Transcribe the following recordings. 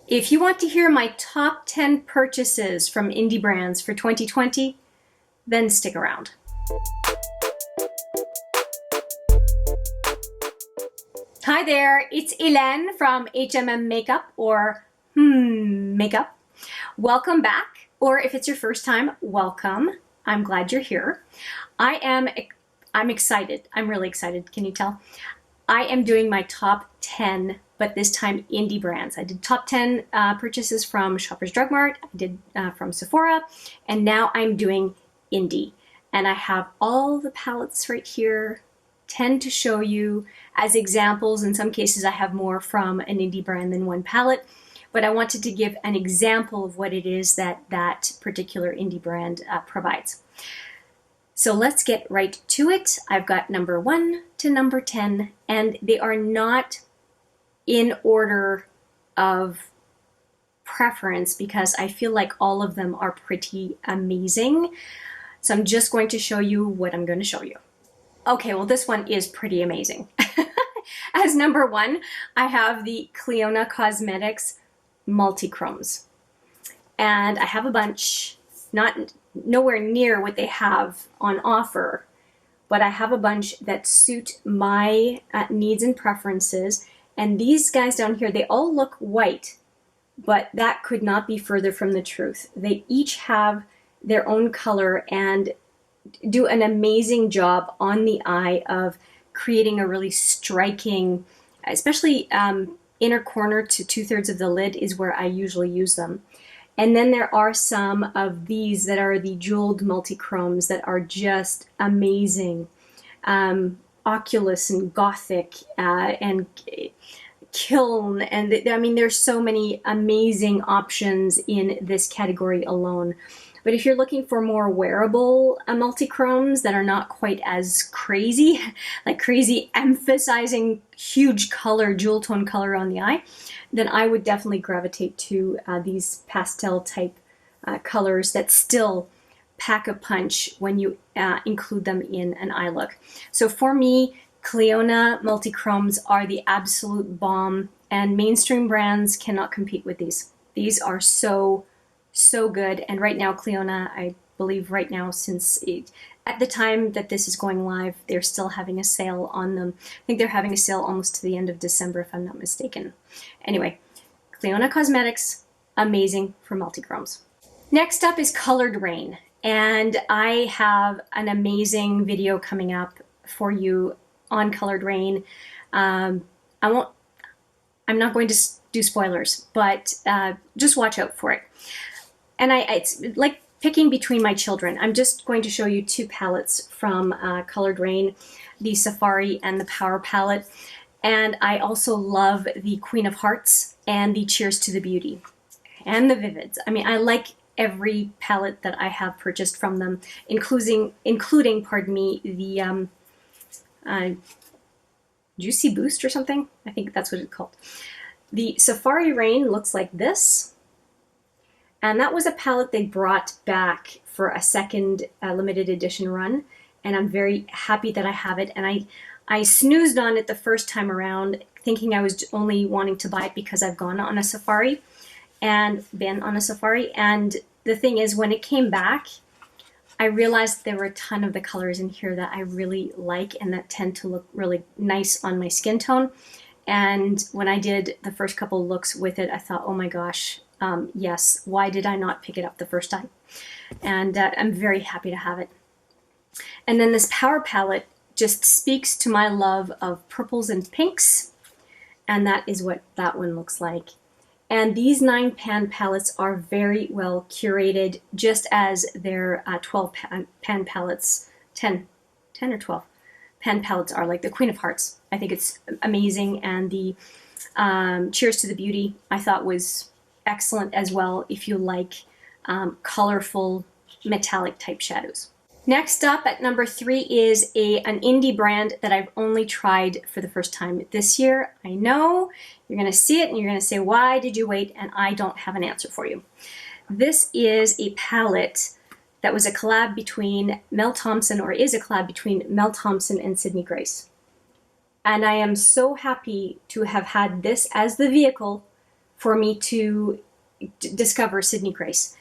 If you want to hear my top 10 purchases from indie brands for 2020, then stick around. Hi there, it's Hélène from HMM Makeup or Makeup. Welcome back, or if it's your first time, welcome. I'm glad you're here. I'm excited. I'm really excited. Can you tell? I am doing my top 10, but this time indie brands. I did top 10 purchases from Shoppers Drug Mart. I did from Sephora, and now I'm doing indie. And I have all the palettes right here, 10 to show you as examples. In some cases, I have more from an indie brand than one palette, but I wanted to give an example of what it is that that particular indie brand provides. So let's get right to it. I've got number 1 to number 10, and they are not in order of preference because I feel like all of them are pretty amazing. So I'm just going to show you what I'm going to show you. Okay, well, this one is pretty amazing. As number 1, I have the Cleopatra Cosmetics Multichromes. And I have a bunch, nowhere near what they have on offer, but I have a bunch that suit my needs and preferences. And these guys down here, they all look white, but that could not be further from the truth. They each have their own color and do an amazing job on the eye of creating a really striking, especially inner corner to 2/3 of the lid is where I usually use them. And then there are some of these that are the jeweled multichromes that are just amazing. Oculus and Gothic and Kiln, and I mean there's so many amazing options in this category alone. But if you're looking for more wearable multichromes that are not quite as crazy, like crazy emphasizing huge color, jewel tone color on the eye, then I would definitely gravitate to these pastel type colors that still pack a punch when you include them in an eye look. So for me, Clionadh multichromes are the absolute bomb, and mainstream brands cannot compete with these. These are so good. And right now, Clionadh, I believe right now, at the time that this is going live, they're still having a sale on them. I think they're having a sale almost to the end of December, if I'm not mistaken. Anyway, Cleopatra Cosmetics, amazing for multichromes. Next up is Colored Raine. And I have an amazing video coming up for you on Colored Raine. I'm not going to do spoilers, but just watch out for it. And it's like picking between my children. I'm just going to show you 2 palettes from Colored Raine, the Safari and the Power palette. And I also love the Queen of Hearts and the Cheers to the Beauty and the Vivids. I mean, I like every palette that I have purchased from them, including pardon me, the Juicy Boost or something. I think that's what it's called. The Safari Raine looks like this. And that was a palette they brought back for a second limited edition run. And I'm very happy that I have it. And I snoozed on it the first time around, thinking I was only wanting to buy it because I've gone on a safari and been on a safari. And the thing is, when it came back, I realized there were a ton of the colors in here that I really like and that tend to look really nice on my skin tone. And when I did the first couple looks with it, I thought, oh my gosh, yes, why did I not pick it up the first time? And I'm very happy to have it. And then this Power palette just speaks to my love of purples and pinks, and that is what that one looks like. And these 9-pan palettes are very well curated, just as their 12-pan palettes, 10 or 12 pan palettes are, like the Queen of Hearts. I think it's amazing, and the Cheers to the Beauty I thought was excellent as well if you like colorful metallic type shadows. Next up at number 3 is an indie brand that I've only tried for the first time this year. I know you're going to see it and you're going to say, why did you wait? And I don't have an answer for you. This is a palette that was a collab between Mel Thompson, or is a collab between Mel Thompson and Sydney Grace. And I am so happy to have had this as the vehicle for me to discover Sydney Grace.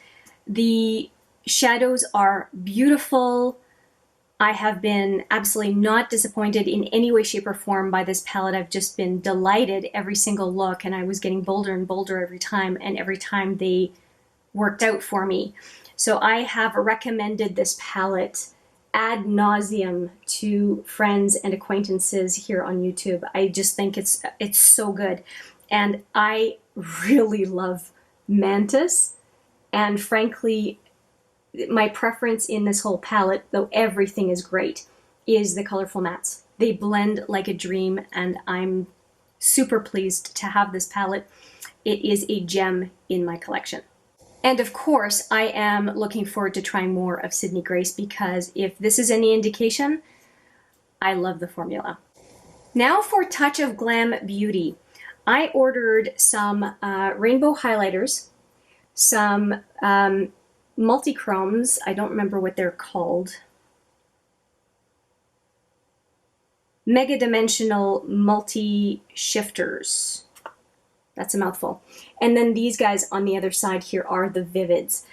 The shadows are beautiful. I have been absolutely not disappointed in any way, shape, or form by this palette. I've just been delighted every single look, and I was getting bolder and bolder every time, and every time they worked out for me. So I have recommended this palette ad nauseum to friends and acquaintances here on YouTube. I just think it's so good. And I really love Mantis, and frankly, my preference in this whole palette, though everything is great, is the colorful mattes. They blend like a dream, and I'm super pleased to have this palette. It is a gem in my collection. And of course, I am looking forward to trying more of Sydney Grace, because if this is any indication, I love the formula. Now for Touch of Glam Beauty. I ordered some rainbow highlighters, some Multichromes. I don't remember what they're called. Megadimensional multi-shifters. That's a mouthful. And then these guys on the other side here are the Vivids.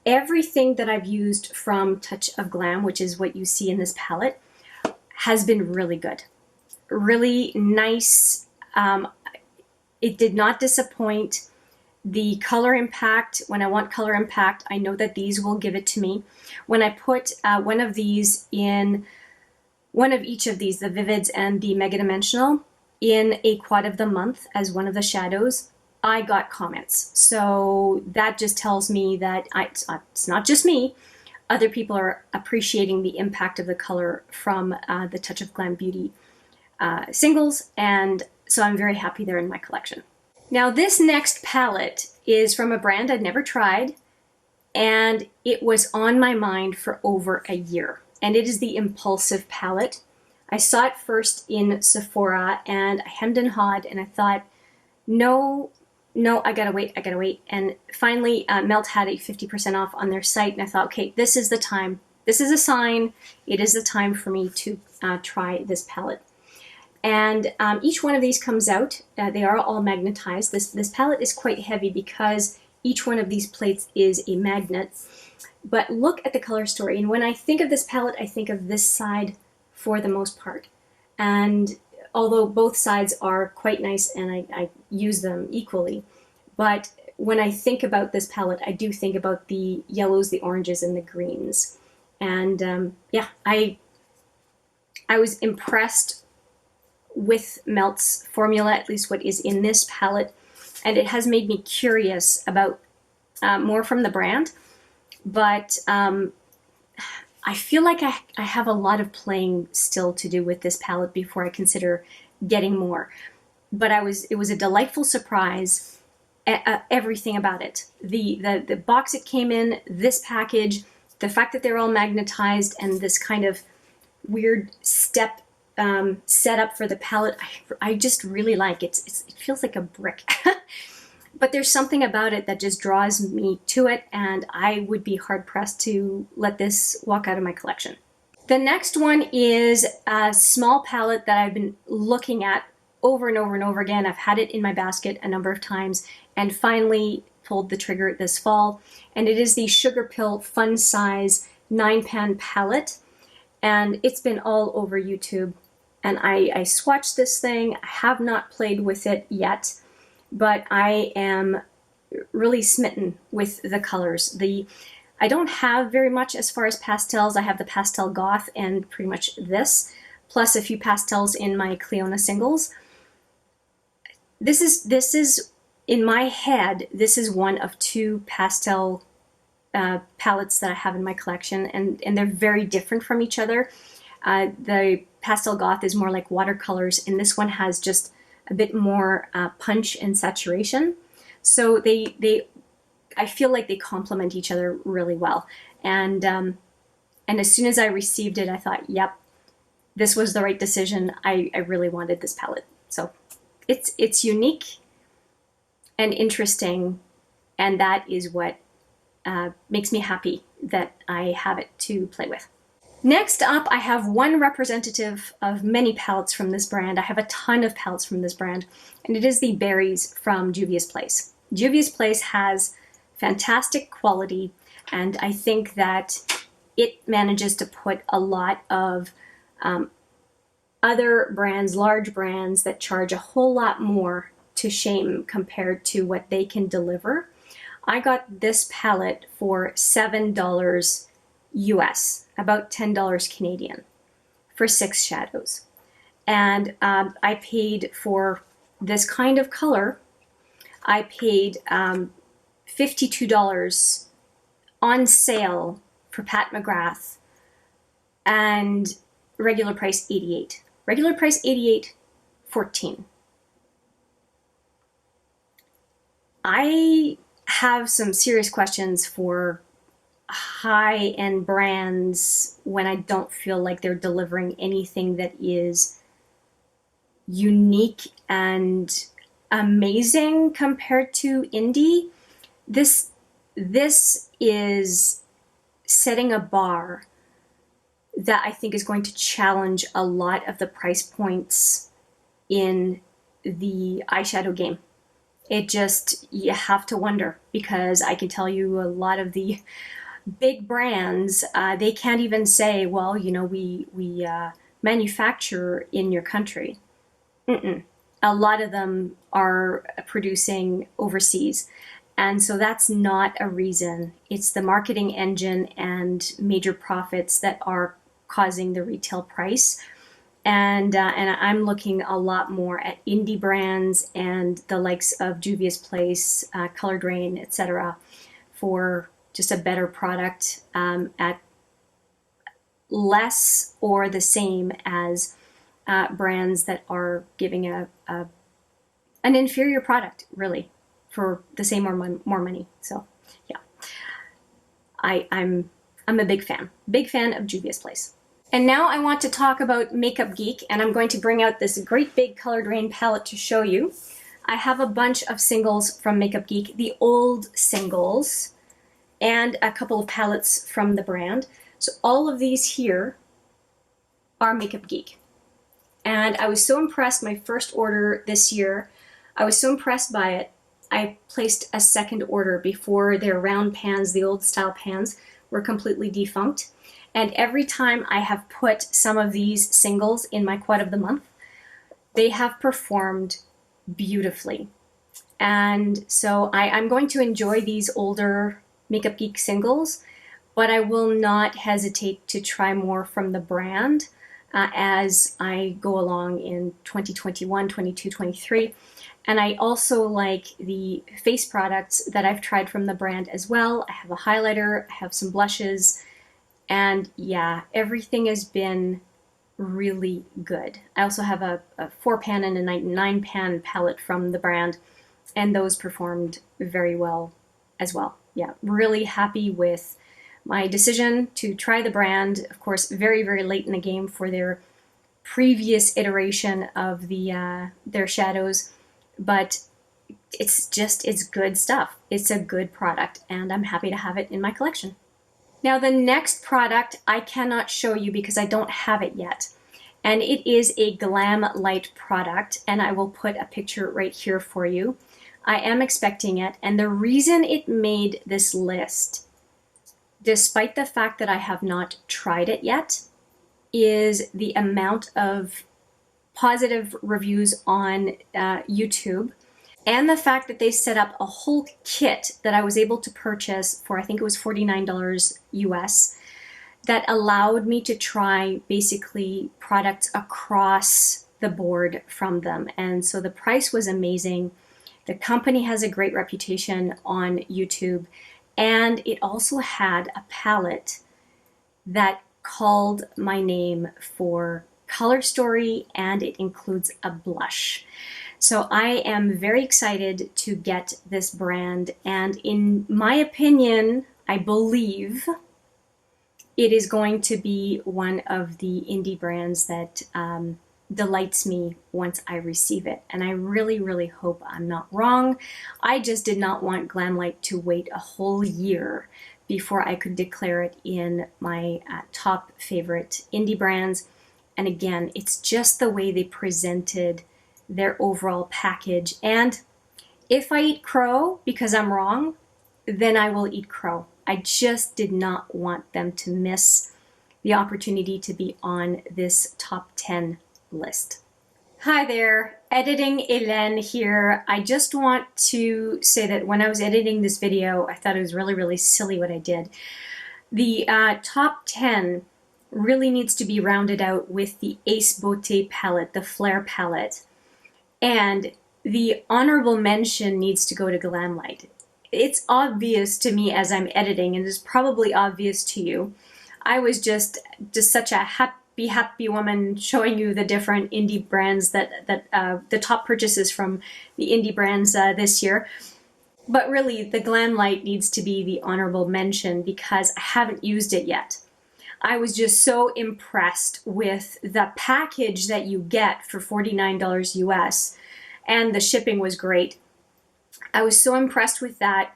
Everything that I've used from Touch of Glam, which is what you see in this palette, has been really good. Really nice. It did not disappoint. The color impact, when I want color impact, I know that these will give it to me. When I put one of these in, one of each of these, the Vivids and the Megadimensional, in a quad of the month as one of the shadows, I got comments. So that just tells me that it's not just me. Other people are appreciating the impact of the color from the Touch of Glam Beauty singles, and so I'm very happy they're in my collection. Now this next palette is from a brand I'd never tried, and it was on my mind for over a year, and it is the Impulsive palette. I saw it first in Sephora, and I hemmed and hawed, and I thought, no, I gotta wait. And finally, Melt had a 50% off on their site, and I thought, okay, this is the time. This is a sign. It is the time for me to try this palette. And each one of these comes out. They are all magnetized. This palette is quite heavy because each one of these plates is a magnet. But look at the color story. And when I think of this palette, I think of this side for the most part. And although both sides are quite nice and I use them equally, but when I think about this palette, I do think about the yellows, the oranges, and the greens. And yeah, I was impressed with Melt's formula, at least what is in this palette, and it has made me curious about more from the brand. But I feel like I have a lot of playing still to do with this palette before I consider getting more. But it was a delightful surprise, everything about it. The box it came in, this package, the fact that they're all magnetized, and this kind of weird step setup for the palette, I just really like it. It feels like a brick. But there's something about it that just draws me to it, and I would be hard-pressed to let this walk out of my collection. The next one is a small palette that I've been looking at over and over and over again. I've had it in my basket a number of times and finally pulled the trigger this fall. And it is the Sugarpill Fun Size 9-pan palette. And it's been all over YouTube. And I swatched this thing. I have not played with it yet, but I am really smitten with the colors. I don't have very much as far as pastels. I have the Pastel Goth and pretty much this, plus a few pastels in my Clionadh singles. This is in my head, this is one of two pastel palettes that I have in my collection, and they're very different from each other. The Pastel Goth is more like watercolors, and this one has just a bit more punch and saturation. So I feel like they complement each other really well. And as soon as I received it, I thought, yep, this was the right decision. I really wanted this palette. So it's unique and interesting, and that is what makes me happy that I have it to play with. Next up, I have one representative of many palettes from this brand. I have a ton of palettes from this brand, and it is the Berries from Juvia's Place. Juvia's Place has fantastic quality, and I think that it manages to put a lot of other brands, large brands that charge a whole lot more to shame compared to what they can deliver. I got this palette for $7 US, about $10 Canadian, for 6 shadows. And I paid for this kind of color, I paid $52 on sale for Pat McGrath, and regular price $88. Regular price $88, $14. I have some serious questions for high-end brands when I don't feel like they're delivering anything that is unique and amazing compared to indie. This is setting a bar that I think is going to challenge a lot of the price points in the eyeshadow game. It just, you have to wonder, because I can tell you a lot of the big brands, they can't even say, well, you know, we manufacture in your country. A lot of them are producing overseas. And so that's not a reason. It's the marketing engine and major profits that are causing the retail price. And I'm looking a lot more at indie brands and the likes of Juvia's Place, Colored Raine, etc., for just a better product at less or the same as brands that are giving an inferior product, really, for the same or more money. So yeah, I'm a big fan of Juvia's Place. And now I want to talk about Makeup Geek, and I'm going to bring out this great big Colored Raine palette to show you. I have a bunch of singles from Makeup Geek, the old singles, and a couple of palettes from the brand. So all of these here are Makeup Geek. And I was so impressed, my first order this year, I was so impressed by it, I placed a second order before their round pans, the old style pans, were completely defunct. And every time I have put some of these singles in my quad of the month, they have performed beautifully. And so I'm going to enjoy these older Makeup Geek singles, but I will not hesitate to try more from the brand as I go along in 2021, 22, 23. And I also like the face products that I've tried from the brand as well. I have a highlighter, I have some blushes, and yeah, everything has been really good. I also have a 4-pan and a 9-pan palette from the brand, and those performed very well as well. Yeah, really happy with my decision to try the brand. Of course, very, very late in the game for their previous iteration of their shadows, but it's good stuff. It's a good product, and I'm happy to have it in my collection. Now, the next product I cannot show you because I don't have it yet, and it is a Glamlite product, and I will put a picture right here for you. I am expecting it, and the reason it made this list, despite the fact that I have not tried it yet, is the amount of positive reviews on YouTube, and the fact that they set up a whole kit that I was able to purchase for, I think it was $49 US, that allowed me to try basically products across the board from them. And so the price was amazing. The company has a great reputation on YouTube, and it also had a palette that called my name for color story, and it includes a blush. So I am very excited to get this brand, and in my opinion, I believe it is going to be one of the indie brands that delights me once I receive it. And I really, really hope I'm not wrong. I just did not want Glamlight to wait a whole year before I could declare it in my top favorite indie brands. And again, it's just the way they presented their overall package. And if I eat crow because I'm wrong, then I will eat crow. I just did not want them to miss the opportunity to be on this top 10 list. Hi there, editing Hélène here. I just want to say that when I was editing this video, I thought it was really silly what I did. The top 10 really needs to be rounded out with the Ace Beauté palette, the Flair palette. And the honorable mention needs to go to Glamlight. It's obvious to me as I'm editing, and it's probably obvious to you. I was just such a happy woman showing you the different indie brands that the top purchases from the indie brands this year. But really, the Glamlight needs to be the honorable mention because I haven't used it yet. I was just so impressed with the package that you get for $49 US, and the shipping was great. I was so impressed with that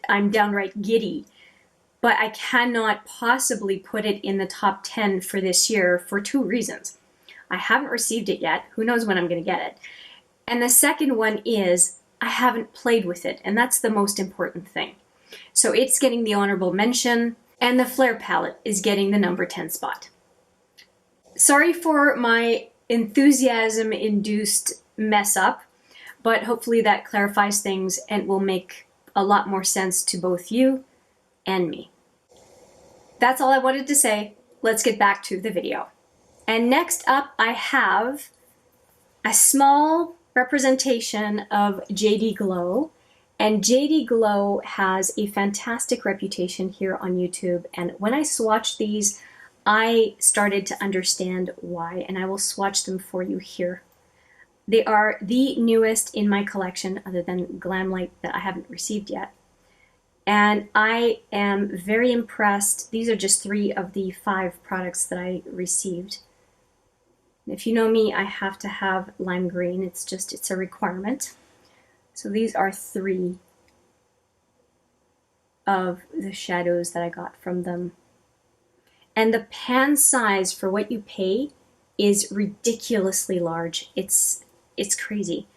I'm downright giddy. But I cannot possibly put it in the top 10 for this year for two reasons. I haven't received it yet. Who knows when I'm going to get it? And the second one is I haven't played with it, and that's the most important thing. So it's getting the honorable mention, and the Flair palette is getting the number 10 spot. Sorry for my enthusiasm-induced mess up, but hopefully that clarifies things and will make a lot more sense to both you and me. That's all I wanted to say. Let's get back to the video. And next up, I have a small representation of JD Glow. And JD Glow has a fantastic reputation here on YouTube. And when I swatched these, I started to understand why. And I will swatch them for you here. They are the newest in my collection, other than Glamlight that I haven't received yet. And I am very impressed. These are just 3 of the 5 products that I received. If you know me, I have to have lime green. It's a requirement. So these are 3 of the shadows that I got from them. And the pan size for what you pay is ridiculously large. It's crazy.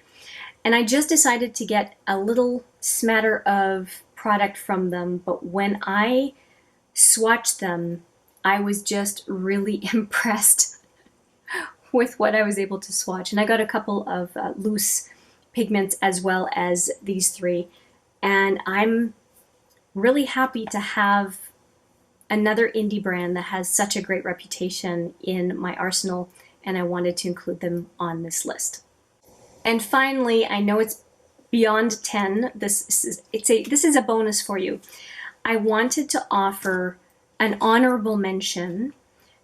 And I just decided to get a little smatter of product from them, but when I swatched them, I was just really impressed with what I was able to swatch. And I got a couple of loose pigments as well as these 3. And I'm really happy to have another indie brand that has such a great reputation in my arsenal, and I wanted to include them on this list. And finally, I know it's beyond 10. This is a bonus for you. I wanted to offer an honorable mention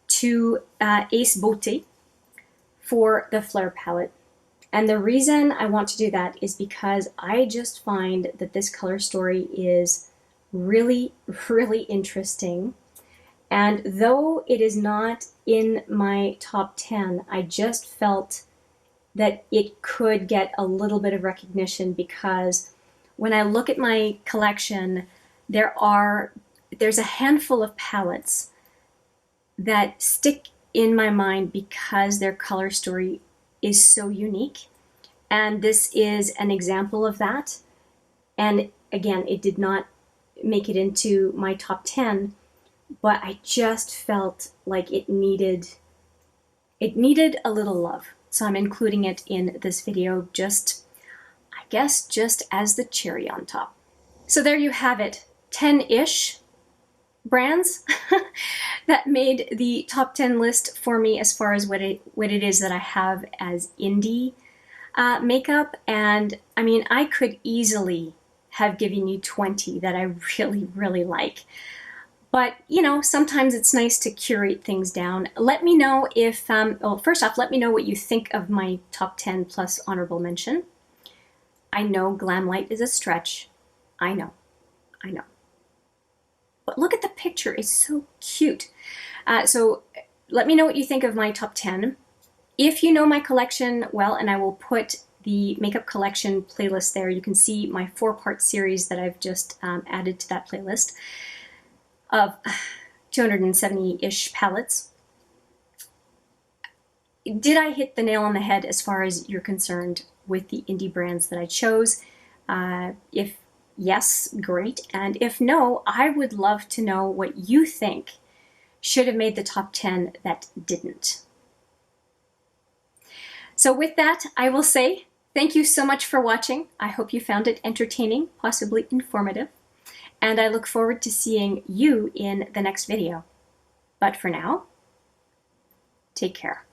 to Ace Beauté for the Flair palette. And the reason I want to do that is because I just find that this color story is really interesting. And though it is not in my top 10, I just felt that it could get a little bit of recognition because when I look at my collection, there's a handful of palettes that stick in my mind because their color story is so unique. And this is an example of that. And again, it did not make it into my top 10, but I just felt like it needed a little love. So I'm including it in this video I guess just as the cherry on top. So there you have it, 10-ish brands that made the top 10 list for me as far as what it is that I have as indie makeup. And I mean, I could easily have given you 20 that I really like. But, you know, sometimes it's nice to curate things down. Let me know if, well, first off, let me know what you think of my top 10 plus honorable mention. I know Glamlight is a stretch. I know. But look at the picture, it's so cute. So let me know what you think of my top 10. If you know my collection well, and I will put the makeup collection playlist there, you can see my 4-part series that I've just added to that playlist. of 270-ish palettes. Did I hit the nail on the head as far as you're concerned with the indie brands that I chose? If yes, great. And if no, I would love to know what you think should have made the top 10 that didn't. So with that, I will say thank you so much for watching. I hope you found it entertaining, possibly informative, and I look forward to seeing you in the next video. But for now, take care.